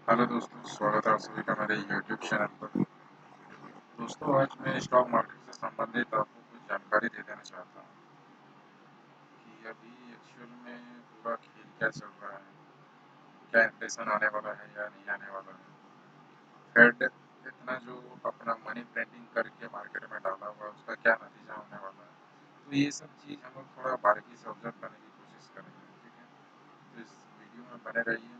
Hello दोस्तों, स्वागत है आप सभी का मेरे यूट्यूब चैनल पर। दोस्तों, आज मैं स्टॉक मार्केट से संबंधित आपको कुछ जानकारी दे देना चाहता हूँ कि अभी एक्चुअल में पूरा खेल क्या चल रहा है, क्या इन्फ्लेशन आने वाला है या नहीं आने वाला है। फेड इतना जो अपना मनी प्रिंटिंग करके मार्केट में डाला हुआ है, उसका क्या नतीजा होने वाला है। तो ये सब चीज़ हम लोग थोड़ा बारीकी से ऑब्जर्व करने की कोशिश करेंगे, ठीक है। तो इस वीडियो में बने रहिए, मैं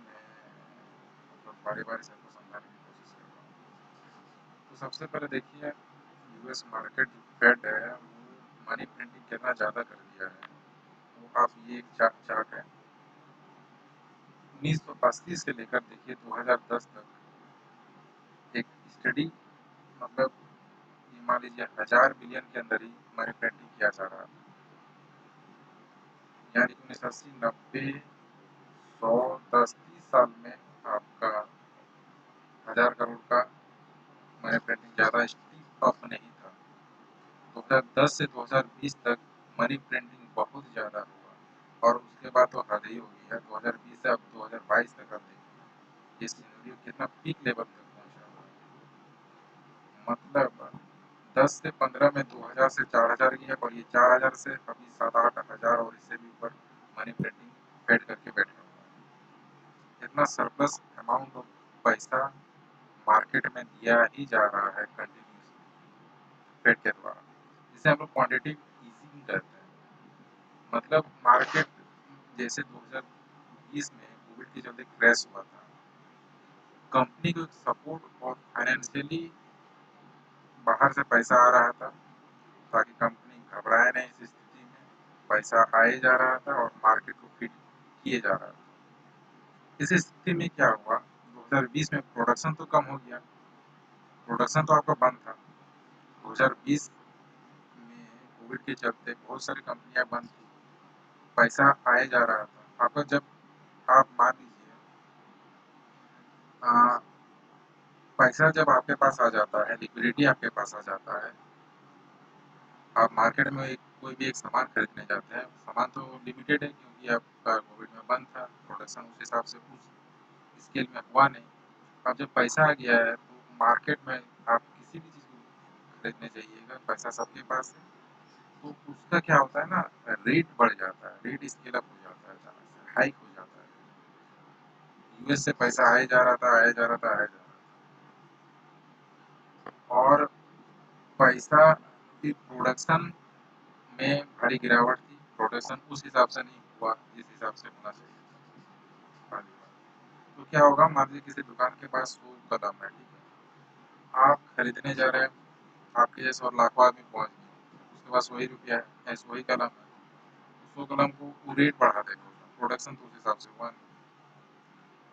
मतलब बारी बारी से आपको समझाने की कोशिश करूँगा। तो सबसे पहले देखिए, यूएस मार्केट जो फेड है वो मनी प्रिंटिंग कितना ज़्यादा कर दिया है। वो आप ये एक चार्ट है 1980 से लेकर देखिए 2010 तक एक स्टडी, मतलब ये मान लीजिए 1000 बिलियन के अंदर ही मनी प्रिंटिंग किया जा रहा था। यानी 1980, 90, 100, 10, 30 साल में आपका 1000 करोड़ का मनी प्रिंटिंग ज़्यादा स्टीप अप नहीं था। 2010 से 2020 तक मनी प्रिंटिंग बहुत ज़्यादा हुआ और उसके बाद तो हद ही हो गई है। 2020 से अब 2022 तक आप देखिए ये सिनेरियो कितना पीक लेवल तक पहुंचा हुआ है। मतलब 10 से 15 में 2000 से 4000 गया और ये 4000 से अभी 7-8 हज़ार और इससे भी ऊपर मनी प्रिंटिंग फेड करके बैठा हुआ है। इतना सरप्लस अमाउंट ऑफ पैसा मार्केट में दिया ही जा रहा है कंटिन्यूसली फेड के द्वारा, जिसे हम लोग क्वांटिटेटिव ईजिंग कहते हैं। मतलब मार्केट जैसे 2020 में कोविड के चलते क्रैश हुआ था, कंपनी को सपोर्ट और फाइनेंशियली बाहर से पैसा आ रहा था ताकि कंपनी घबराए नहीं। इस स्थिति में पैसा आए जा रहा था और मार्केट को फिट किए जा रहा था। इस स्थिति में क्या हुआ, 2020 में प्रोडक्शन तो कम हो गया, प्रोडक्शन तो आपका बंद था। 2020 में कोविड के चलते बहुत सारी कंपनियां बंद थी, पैसा आए जा रहा था आपका। जब आप मान लीजिए पैसा जब आपके पास आ जाता है, लिक्विडिटी आपके पास आ जाता है, आप मार्केट में कोई भी एक सामान खरीदने जाते हैं। सामान तो लिमिटेड है क्योंकि आपका कोविड में बंद था, प्रोडक्शन उस हिसाब से उस स्केल में हुआ नहीं। अब जब पैसा आ गया है तो मार्केट में आप किसी भी चीज़ को खरीदने जाइएगा, पैसा सबके पास है, तो उसका क्या होता है ना, रेट बढ़ जाता है, रेट स्केल अप हो जाता है, अचानक से हाइक हो जाता है। यूएस से पैसा आए जा रहा था, आए जा रहा था, आए जा रहा था, और पैसा की प्रोडक्शन में भारी गिरावट थी। प्रोडक्शन उस हिसाब से नहीं हुआ जिस हिसाब से होना चाहिए था, पहली बात। तो क्या होगा, मान लीजिए किसी दुकान के पास 100 कदम है, ठीक है, आप खरीदने जा रहे हैं, आपके जैसे और लाखों आदमी पहुंच गए, उसके पास वही रुपया है, ऐसे वही कलम है, 100 कलम को वो रेट बढ़ा देगा। प्रोडक्शन तो उस हिसाब से हुआ नहीं,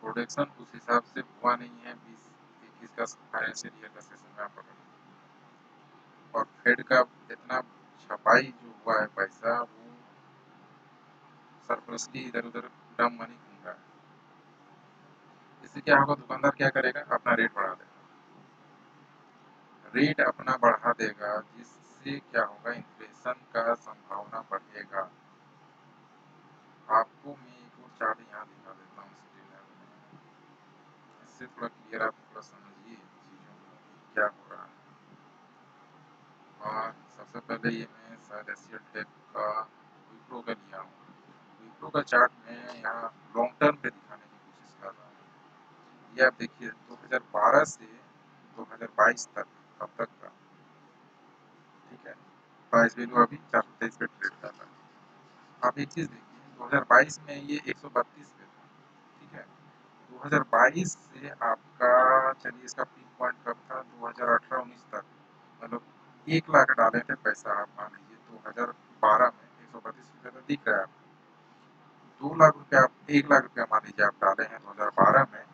प्रोडक्शन उस हिसाब से हुआ नहीं है। 2021 का फाइनेंशियल ईयर का सेशन में आप पकड़, और फेड का इतना छपाई जो हुआ है पैसा, वो सरप्लसली इधर उधर डम मनी घूम रहा है। इससे क्या होगा, दुकानदार क्या करेगा, अपना रेट बढ़ा देगा, रेट अपना बढ़ा देगा, जिससे क्या होगा, इन्फ्लेशन का संभावना बढ़ेगा। आपको मैं एक और चार्ट यहाँ दिखा देता हूँ स्क्रीन में, इससे थोड़ा क्लियर आप थोड़ा समझिए चीज़ों को कि क्या हो रहा है। और सबसे पहले ये मैं शायद एशियन टेक का विप्रो का लिया हूँ। विप्रो का चार्ट में यहाँ लॉन्ग टर्म पे दिखाने की कोशिश कर रहा हूँ। ये आप देखिए 2012 से 2022 तक, अब तक का, ठीक है। प्राइस वैल्यू अभी 423 पे ट्रेड कर रहा है। आप एक चीज़ देखिए, 2022 में ये 132 पे था, ठीक है। 2022 से आपका, चलिए इसका पीक पॉइंट कब था, 2018-19 तक, मतलब 1 लाख डाले थे पैसा आप मान लीजिए 2012 में, 132 रुपये तो दिख रहा है आपको। 2 लाख रुपये आप, 1 लाख रुपया मान लीजिए आप डाले हैं 2012 में,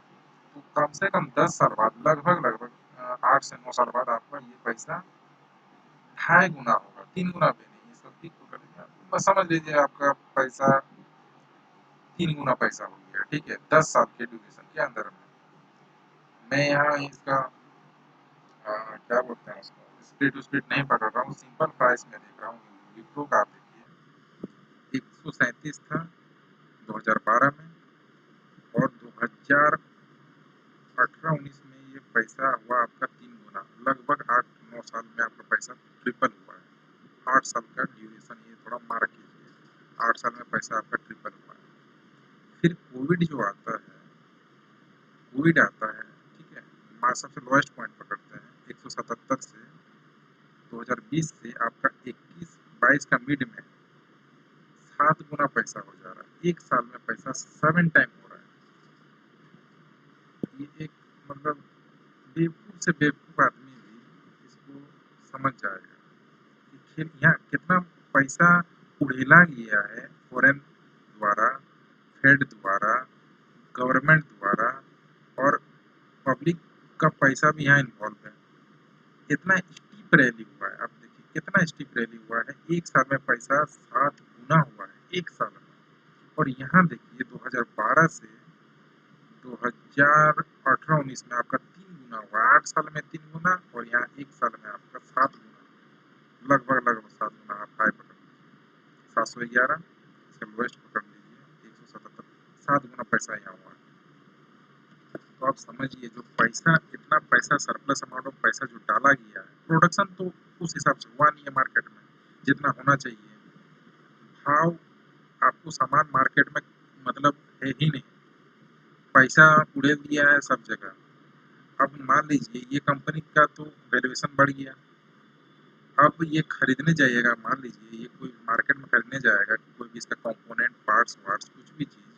तो कम से कम 10 साल बाद, लगभग लगभग 8 से 9 साल बाद आपका ये पैसा 2.5 गुना होगा, 3 गुना भी नहीं, इसका पीक तो करेगा, बस समझ लीजिए आपका पैसा 3 गुना पैसा हो गया, ठीक है, 10 साल के ड्यूरेशन के अंदर में। मैं यहाँ इसका क्या बोलते हैं उसको, स्प्लिट उस्प्लिट नहीं पकड़ रहा हूँ, सिंपल प्राइस में देख रहा हूँ। विप्रो का आप देखिए 137 था 2012 में, और 2018 18-19 में ये पैसा हुआ आपका 3 गुना, लगभग 8-9 साल में आपका पैसा ट्रिपल हुआ है। 8 साल का ड्यूरेशन ये थोड़ा मार्क कीजिए, 8 साल में पैसा आपका ट्रिपल हुआ है। फिर कोविड जो आता है, कोविड आता है, ठीक है, सबसे लोएस्ट पॉइंट पकड़ते हैं 177 से 2020 से आपका 21-22 का मिड में 7 गुना पैसा हो जा रहा है। एक साल में पैसा 7 टाइम हो रहा है। ये एक मतलब बेवकूफ़ से बेवकूफ़ आदमी भी इसको समझ जाएगा कि खेल यहाँ कितना पैसा उड़ेला गया है फॉरेन द्वारा, फेड द्वारा, गवर्नमेंट द्वारा, और पब्लिक का पैसा भी यहाँ इन्वॉल्व है। कितना स्टीप रैली हुआ है, आप देखिए कितना स्टीप रैली हुआ है। एक साल में पैसा 7 गुना हुआ है, एक साल में। और यहाँ देखिए 2012 से 2018-19 में आपका 3 गुना हुआ, 8 साल में 3 गुना, और यहाँ एक साल में आपका 7 गुना, लगभग 7 गुना। आप हाई पकड़ लीजिए 711, इसका लोएस्ट पकड़ लीजिए 177, 7 गुना पैसा यहाँ हुआ। तो आप समझिए जो पैसा, इतना पैसा सरप्लस अमाउंट ऑफ पैसा जो डाला गया है, प्रोडक्शन तो उस हिसाब से हुआ नहीं है मार्केट में जितना होना चाहिए। भाव आपको सामान मार्केट में मतलब है ही नहीं, पैसा उड़ेल दिया है सब जगह। अब मान लीजिए ये कंपनी का तो वैल्यूएशन बढ़ गया, अब ये खरीदने जाइएगा, मान लीजिए ये कोई मार्केट में खरीदने जाएगा कोई भी इसका कंपोनेंट, पार्ट्स वार्ट्स कुछ भी चीज़,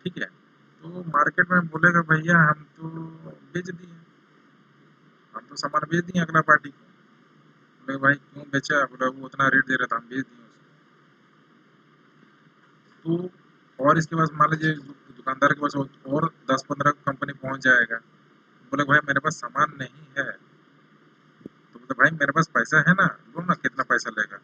ठीक है, तो मार्केट में बोलेगा भैया हम तो बेच दिए, हम तो सामान बेच दिए अगला पार्टी को। बोले भाई क्यों बेचा? बोला वो उतना रेट दे रहा था हम बेच दिए उसको। तो और इसके पास मान लीजिए दुकानदार के पास और 10-15 कंपनी पहुंच जाएगा, बोले भाई मेरे पास सामान नहीं है, तो बोले भाई मेरे पास पैसा है ना, लो ना, कितना पैसा लेगा?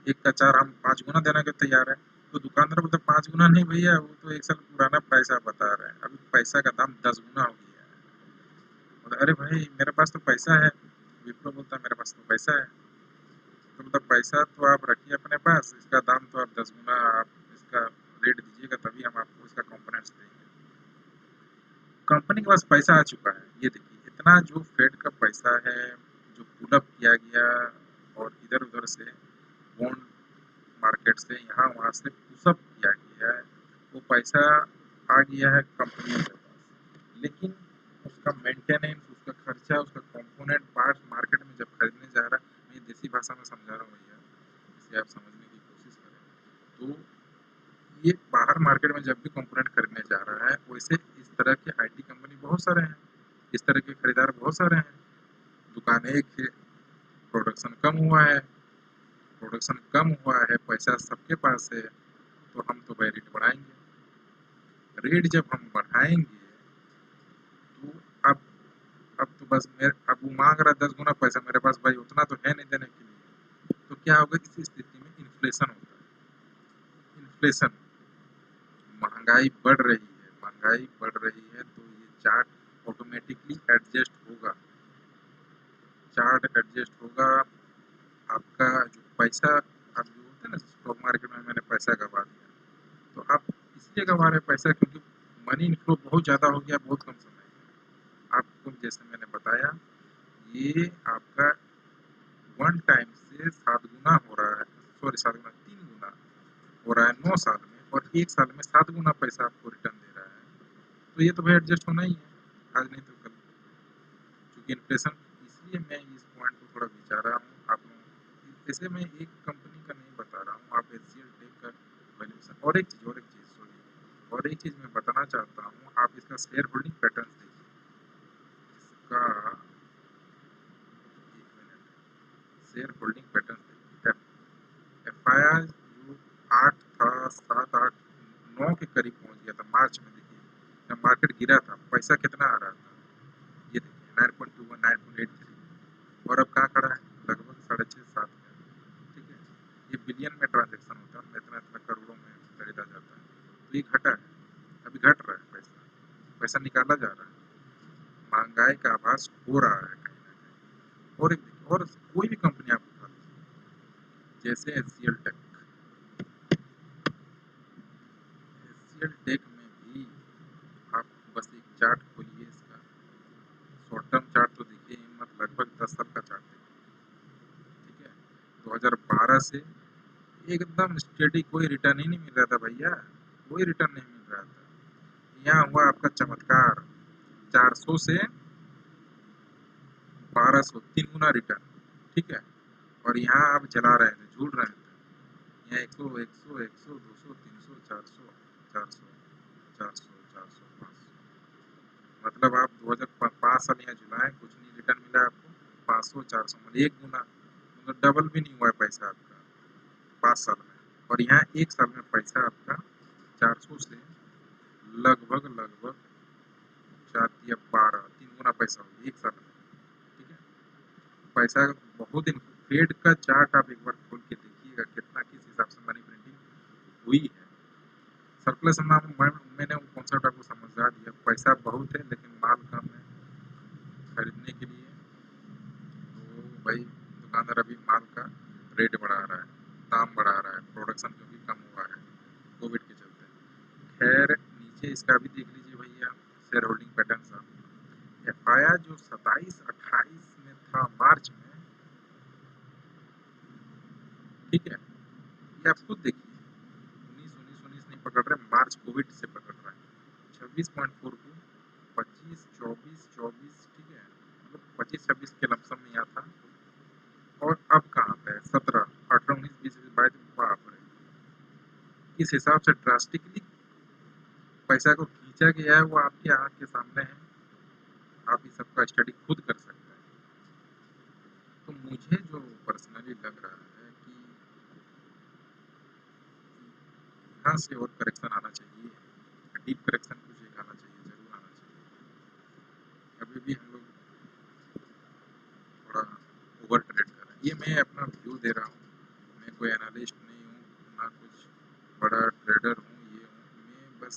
1 का 4 हम 5 गुना देने के तैयार है। तो दुकानदार बोलते 5 गुना नहीं भैया, वो तो 1 साल पुराना पैसा बता रहे हैं, अभी पैसा का दाम 10 गुना हो गया है। बोले अरे भाई मेरे पास तो पैसा है। विप्रो बोलता है मेरे पास तो पैसा है। तो मतलब पैसा तो आप रखिए अपने पास, इसका दाम तो आप 10 गुना आप इसका रेट दीजिएगा तभी हम आपको इसका कंपोनेंट्स देंगे। कंपनी के पास पैसा आ चुका है, ये देखिए इतना जो फेड का पैसा है जो पुल अप किया गया और इधर उधर से बॉन्ड मार्केट से यहाँ वहाँ से पुशअप किया गया है, वो पैसा आ गया है कंपनी के पास, लेकिन उसका मेंटेनेंस, उसका खर्चा, उसका कंपोनेंट पार्ट्स मार्केट में जब खरीदने जा रहा है, मैं देसी भाषा में समझा रहा हूँ भैया, इसे आप समझने की कोशिश करें। तो ये बाहर मार्केट में जब भी कंपोनेंट खरीदने जा रहा है, वैसे इस तरह के आईटी कंपनी बहुत सारे हैं, इस तरह के खरीदार बहुत सारे हैं। दुकान एक है, प्रोडक्शन कम हुआ है, प्रोडक्शन कम हुआ है, पैसा सबके पास है, तो हम तो भाई रेट बढ़ाएंगे। रेट जब हम बढ़ाएंगे तो अब तो बस अब वो मांग रहा 10 गुना पैसा, मेरे पास भाई उतना तो है नहीं देने के लिए। तो क्या होगा, इस स्थिति में इन्फ्लेशन होता है। इन्फ्लेशन, महंगाई बढ़ रही है, महंगाई बढ़ रही है, तो ये चार्ट ऑटोमेटिकली एडजस्ट होगा, चार्ट एडजस्ट होगा। आपका जो पैसा, आप जो होता है ना स्टॉक मार्केट में मैंने पैसा गंवा दिया, तो आप इसलिए गंवा रहे पैसा क्योंकि मनी इनफ्लो बहुत ज़्यादा हो गया बहुत कम समय में। आपको जैसे मैंने बताया, ये आपका 1 टाइम से 7 गुना हो रहा है, सॉरी 7 गुना 3 गुना हो रहा है 9 साल में, और 1 साल में 7 गुना पैसा आपको रिटर्न दे रहा है। तो ये तो भाई एडजस्ट होना ही है, आज नहीं तो कल। क्योंकि इन्फ्लेशन, इसलिए मैं इस पॉइंट को थोड़ा विचार रहा हूँ आप लोगों, जैसे मैं एक कंपनी का नहीं बता रहा हूँ, आप एचसीएल टेक का वैल्यूएशन, और एक चीज़ सॉरी, और एक चीज़ मैं बताना चाहता हूँ, आप इसका शेयर होल्डिंग पैटर्न देखिए, इसका 1 मिनट, शेयर होल्डिंग पैटर्न देखिए, एफआईआर जो 8 था, 7, 8, 9 के करीब पहुँच गया था मार्च में। देखिए जब मार्केट गिरा था पैसा कितना आ रहा था, ये देखिए 9.21, 9.83, और अब कहाँ खड़ा है, लगभग 6.5-7 में। ठीक है, ये बिलियन में ट्रांजेक्शन होता है, इतना इतना करोड़ों में खरीदा जाता है, तो ये घटा है, अभी घट रहा है पैसा, पैसा निकाला जा रहा है, महंगाई का आभास हो रहा है कहीं ना कहीं। और एक देखिए, और कोई भी कंपनी आप उठा लीजिए, जैसे एचसीएल टेक, एचसीएल टेक में भी आप बस एक चार्ट खोलिए इसका, टर्म चार्ट तो देखिए मत, लगभग 10 साल का चार्ट देखिए, ठीक है। 2012 से एकदम स्टेडी, कोई रिटर्न ही नहीं मिल रहा था भैया, कोई रिटर्न नहीं मिल रहा था। यहाँ हुआ आपका चमत्कार, 400 से 1200, 3 गुना रिटर्न, ठीक है। और यहाँ आप चला रहे थे, झूल रहे थे, यहाँ 100 100 100 200 300 400 400 400 400 500, मतलब आप 2005 साल यहाँ झुलाए, कुछ नहीं रिटर्न मिला आपको, 500 400, मतलब 1 गुना, मतलब डबल भी नहीं हुआ है पैसा आपका 5 साल में। और यहाँ 1 साल में पैसा आपका 400 से लगभग लगभग 4 या 12, 3 गुना पैसा हो गया 1 साल में, ठीक है। पैसा बहुत दिन, फेड का चार्ट आप एक बार खोल के देखिएगा कितना किस हिसाब से मनी प्रिंटिंग हुई है। सरप्लस मैंने वो कॉन्सेप्ट आपको समझा दिया, पैसा बहुत है लेकिन माल कम है खरीदने के लिए, तो भाई दुकानदार अभी माल का रेट बढ़ा रहा है, दाम बढ़ा रहा है, प्रोडक्शन क्योंकि कम हुआ है कोविड के चलते। खैर नीचे इसका भी देख लीजिए भैया, शेयर होल्डिंग पैटर्न साहब, एफआईआर जो 27-28 में था मार्च में, ठीक है, ये आप खुद देखिए, 19 नहीं पकड़ रहे, मार्च कोविड से पकड़ रहा है, 26.42, 25 24 24, ठीक है, मतलब 25-26 के लमसम में यहाँ था। और अब कहाँ पे है, 17 18 19 20 22, बाप रे, किस हिसाब से ड्रास्टिकली पैसा को खींचा गया है वो आपकी आंख के सामने है, आप इस सबका स्टडी खुद कर सकते हैं। तो मुझे जो पर्सनली लग रहा है कि यहाँ से और करेक्शन आना चाहिए, डीप करेक्शन कुछ एक आना चाहिए, जरूर आना चाहिए। अभी भी हम लोग थोड़ा ओवर ट्रेड कर रहे हैं, ये मैं अपना व्यू दे रहा हूँ, मैं कोई एनालिस्ट नहीं हूँ, ना कुछ बड़ा ट्रेडर हूँ, ये हूँ मैं बस,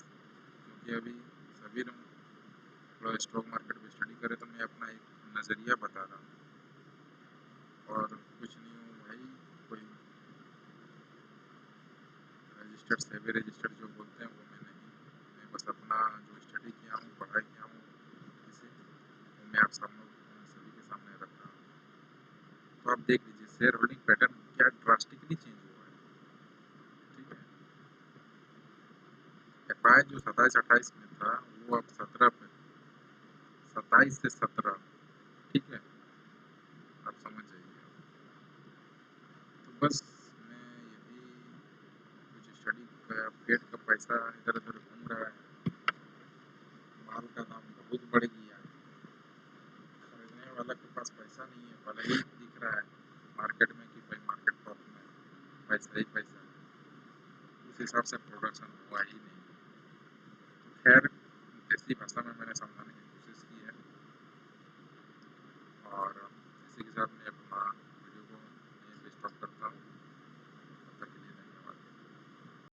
क्योंकि अभी सभी लोग थोड़ा स्टॉक मार्केट में स्टडी करें तो मैं अपना एक नज़रिया बता रहा हूँ, और कुछ नहीं हूँ भाई, कोई रजिस्टर्ड सेबी रजिस्टर्ड जो बोलते हैं वो मैं नहीं, मैं बस अपना जो स्टडी किया हूँ, पढ़ाई किया हूँ, इसे वो मैं आप सभी के सामने रख रहा हूँ। तो आप देख लीजिए शेयर होल्डिंग पैटर्न क्या ड्रास्टिकली चेंज हुआ है, ठीक है। एफआई जो 27-28 में था वो अब 17 पे, 27 से 17, ठीक है, आप समझ जाइए। तो बस मैं यही कुछ स्टडी का, पेड का पैसा इधर उधर घूम रहा है, माल का दाम बहुत बढ़ गया, खरीदने वाला के पास पैसा नहीं है, भले ही दिख रहा है मार्केट में कि भाई मार्केट टॉप में पैसा ही पैसा है, उस हिसाब से प्रोडक्शन हुआ ही नहीं। खैर देसी भाषा में मैंने समझाने की